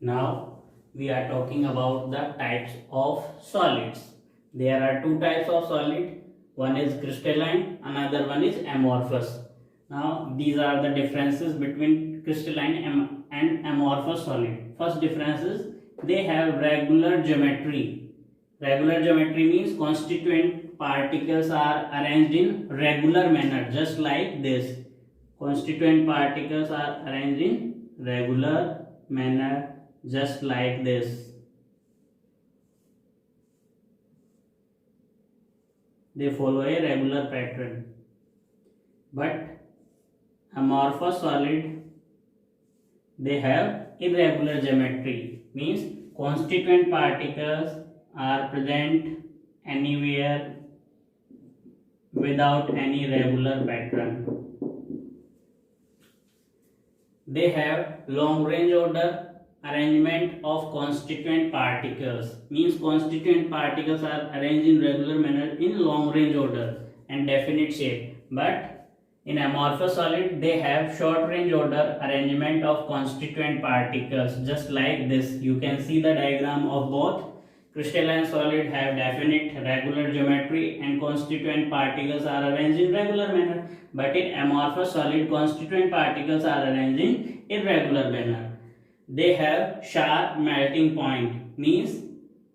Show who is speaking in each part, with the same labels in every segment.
Speaker 1: Now we are talking about the types of solids. There are two types of solid. One is crystalline, another one is amorphous. Now these are the differences between crystalline and amorphous solid. First difference is they have regular geometry. Regular geometry means constituent particles are arranged in regular manner, just like this. Constituent particles are arranged in regular manner, just like this. They follow a regular pattern. But amorphous solid, they have irregular geometry, means constituent particles are present anywhere without any regular pattern. They have long range order arrangement of constituent particles, means constituent particles are arranged in regular manner in long range order and definite shape. But in amorphous solid they have short range order arrangement of constituent particles, just like this. You can see the diagram of both. Crystalline solid have definite regular geometry and constituent particles are arranged in regular manner, but in amorphous solid constituent particles are arranged in irregular manner. They have sharp melting point, means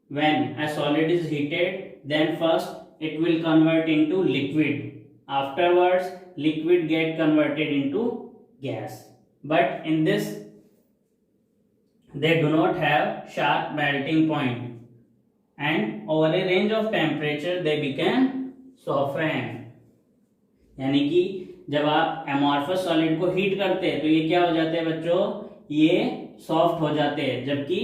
Speaker 1: when a solid is heated, then first it will convert into liquid. Afterwards, liquid get converted into gas. But in this, they do not have sharp melting point, and over a range of temperature they become soften. यानी कि जब आप amorphous solid को heat करते हैं तो ये क्या हो जाते हैं बच्चों, ये सॉफ्ट हो जाते हैं, जबकि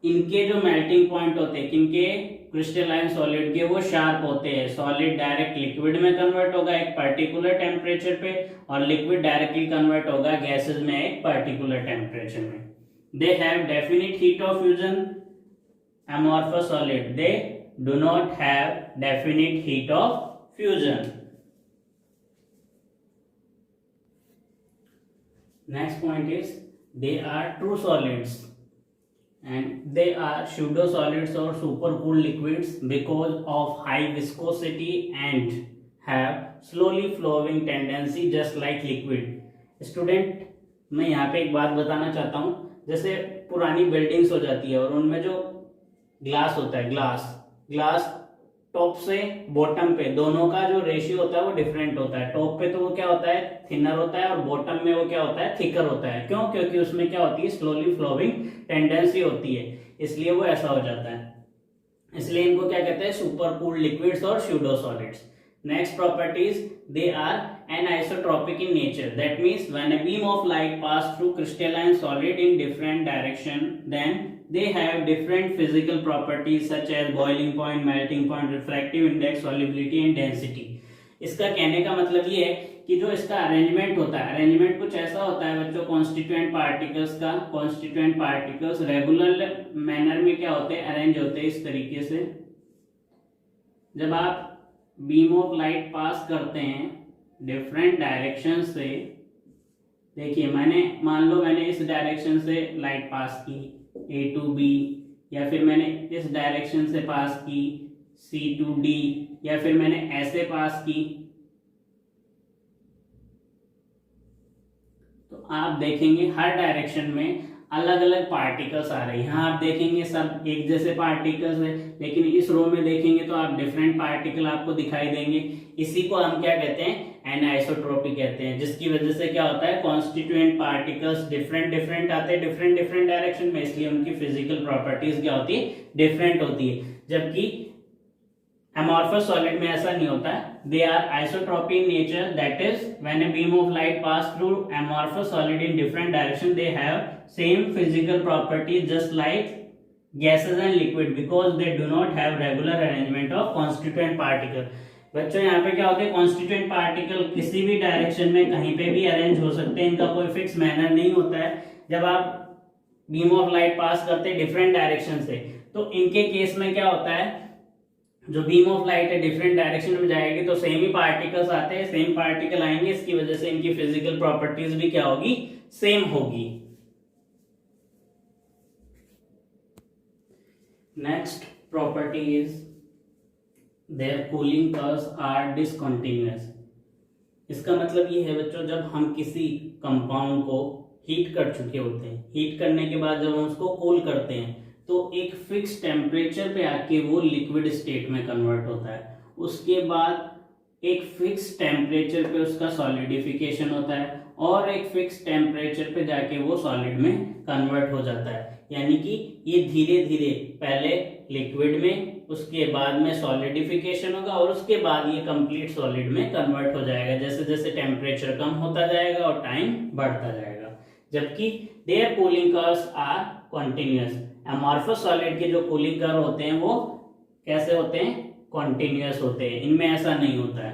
Speaker 1: इनके जो मेल्टिंग पॉइंट होते हैं किनके, क्रिस्टलाइन सॉलिड के, वो शार्प होते हैं. सॉलिड डायरेक्ट लिक्विड में कन्वर्ट होगा एक पर्टिकुलर टेम्परेचर पे और लिक्विड डायरेक्टली कन्वर्ट होगा गैसेस में एक पर्टिकुलर टेम्परेचर में. They have definite heat of fusion. amorphous solid, they do not have definite heat of fusion. Next point is they are true solids and they are pseudo solids or supercooled liquids because of high viscosity and have slowly flowing tendency just like liquid. Student, मैं यहाँ पे एक बात बताना चाहता हूँ. जैसे पुरानी बिल्डिंग्स हो जाती है और उनमें जो ग्लास होता है, ग्लास टॉप से बॉटम पे दोनों का जो रेशियो होता है वो डिफरेंट होता है. टॉप पे तो वो क्या होता है, थिनर होता है, और बॉटम में वो क्या होता है, थिकर होता है. क्यों? क्योंकि उसमें क्या होती है, स्लोली फ्लोइंग टेंडेंसी होती है, इसलिए वो ऐसा हो जाता है. इसलिए इनको क्या कहते हैं, सुपर कूल्ड लिक्विड्स और pseudo solids. Next properties, they are anisotropic in nature. That means when a beam of light pass through crystalline solid in different direction, then they have different physical properties such as boiling point, melting point, refractive index, solubility and density. इसका कहने का मतलब ये है कि जो इसका arrangement होता है, अरेंजमेंट कुछ ऐसा होता है बच्चों कॉन्स्टिट्यूएंट पार्टिकल्स का. कॉन्स्टिट्यूएंट पार्टिकल्स रेगुलर मैनर में क्या होते हैं, अरेंज होते हैं इस तरीके से. जब आप बीम ऑफ लाइट पास करते हैं डिफरेंट डायरेक्शन से, देखिए मान लो मैंने इस डायरेक्शन से लाइट पास की A to B, या फिर मैंने इस डायरेक्शन से पास की C to D, या फिर मैंने ऐसे पास की, तो आप देखेंगे हर डायरेक्शन में अलग अलग पार्टिकल्स आ रहे हैं. यहाँ आप देखेंगे सब एक जैसे पार्टिकल्स है, लेकिन इस रो में देखेंगे तो आप डिफरेंट पार्टिकल आपको दिखाई देंगे. इसी को हम क्या कहते हैं, एनाइसोट्रोपी कहते हैं, जिसकी वजह से क्या होता है, कॉन्स्टिट्यूएंट पार्टिकल्स डिफरेंट आते हैं डिफरेंट डायरेक्शन में, इसलिए उनकी फिजिकल प्रॉपर्टीज क्या होती है, डिफरेंट होती है. जबकि amorphous solid में ऐसा नहीं होता है. They are isotropy in nature, that is when a beam of light pass through amorphous solid in different direction, they have same physical properties just like gases and liquid because they do not have regular arrangement of constituent particle. बच्चों यहाँ पे क्या होते हैं, constituent particle किसी भी direction में कहीं पे भी अरेंज हो सकते हैं, इनका कोई फिक्स मैनर नहीं होता है. जब आप बीम ऑफ लाइट पास करते हैं डिफरेंट डायरेक्शन से, तो इनके केस में क्या होता है, जो बीम ऑफ लाइट है डिफरेंट डायरेक्शन में जाएगी तो सेम ही पार्टिकल्स आते हैं, सेम पार्टिकल आएंगे, इसकी वजह से इनकी फिजिकल प्रॉपर्टीज भी क्या होगी, सेम होगी. Next property is their cooling curves are discontinuous. इसका मतलब ये है बच्चों, जब हम किसी कंपाउंड को हीट कर चुके होते हैं, हीट करने के बाद जब हम उसको कूल करते हैं तो एक फिक्स टेम्परेचर पे आके वो लिक्विड स्टेट में कन्वर्ट होता है। उसके बाद एक फिक्स टेम्परेचर पे उसका सॉलिडिफिकेशन होता है और एक फिक्स टेम्परेचर पे जाके वो सॉलिड में कन्वर्ट हो जाता है। यानी कि ये धीरे धीरे पहले लिक्विड में, उसके बाद में सॉलिडिफिकेशन होगा और उसके बाद ये कंप्लीट सॉलिड में कन्वर्ट हो जाएगा जैसे जैसे टेम्परेचर कम होता जाएगा और टाइम बढ़ता जाएगा। जबकि their cooling curves are continuous. Amorphous solid के जो कूलिंग कर्व होते हैं वो कैसे होते हैं? कॉन्टिन्यूअस होते हैं, इनमें ऐसा नहीं होता है।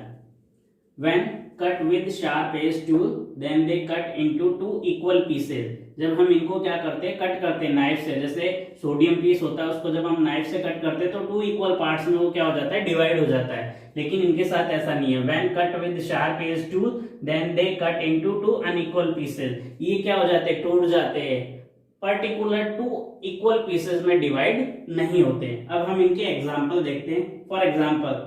Speaker 1: When cut with sharp edge tool, then they cut into two equal pieces। जब हम इनको क्या करते हैं? कट करते हैं नाइफ से। जैसे सोडियम पीस होता है, उसको जब हम नाइफ से कट करते हैं तो टू इक्वल पार्ट्स में वो क्या हो जाता है? डिवाइड हो जाता है। लेकिन इनके साथ ऐसा नहीं है। When cut with sharp edge tool, then they cut into two unequal pieces। ये क्या हो जाते हैं? टूट जाते हैं, पर्टिकुलर टू इक्वल पीसेस में डिवाइड नहीं होते। अब हम इनके एग्जाम्पल देखते हैं। For example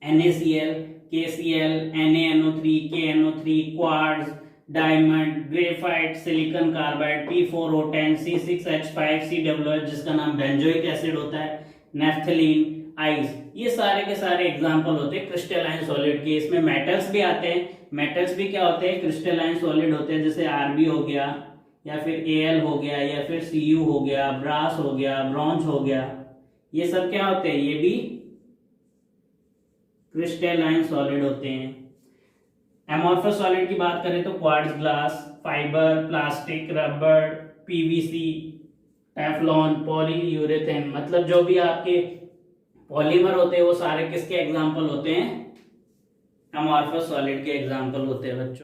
Speaker 1: NaCl, KCl, NaNO3, KNO3, quartz, diamond, graphite, silicon carbide, P4O10, C6H5, COOH जिसका नाम बेंजोइक एसिड होता है, नेफ्थलीन, आइस, ये सारे के सारे एग्जाम्पल होते हैं क्रिस्टलाइन सॉलिड के। इसमें मेटल्स भी आते हैं। मेटल्स भी क्या होते हैं? क्रिस्टलाइन सॉलिड होते हैं, जैसे Rb हो गया या फिर Al हो गया या फिर Cu हो गया, ब्रास हो गया, ब्रॉन्ज हो गया, ये सब क्या होते हैं? ये भी क्रिस्टलाइन सॉलिड होते हैं। एमॉर्फस सॉलिड की बात करें तो quartz glass, fibre, plastic, rubber, PVC, Teflon, polyurethane, मतलब जो भी आपके पॉलीमर होते हैं वो सारे किसके एग्जाम्पल होते हैं? एमॉर्फस सॉलिड के एग्जाम्पल होते हैं बच्चों।